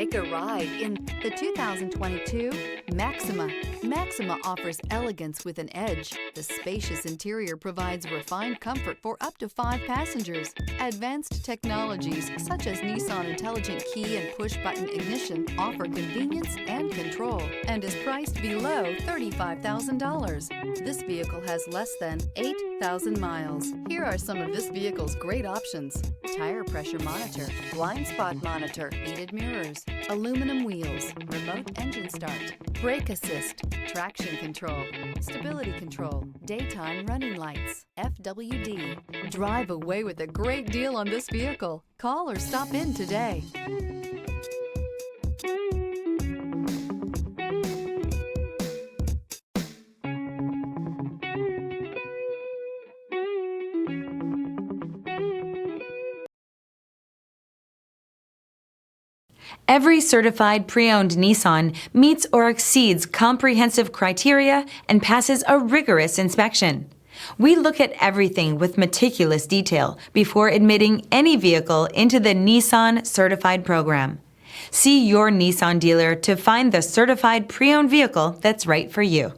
Take a ride in the 2022 Maxima. Maxima offers elegance with an edge. The spacious interior provides refined comfort for up to 5 passengers. Advanced technologies such as Nissan Intelligent Key and push-button ignition offer convenience and control and is priced below $35,000. This vehicle has less than 8,000 miles. Here are some of this vehicle's great options: tire pressure monitor, blind spot monitor, heated mirrors, aluminum wheels, remote engine start, brake assist, traction control, stability control, daytime running lights, FWD. Drive away with a great deal on this vehicle. Call or stop in today. Every certified pre-owned Nissan meets or exceeds comprehensive criteria and passes a rigorous inspection. We look at everything with meticulous detail before admitting any vehicle into the Nissan Certified program. See your Nissan dealer to find the certified pre-owned vehicle that's right for you.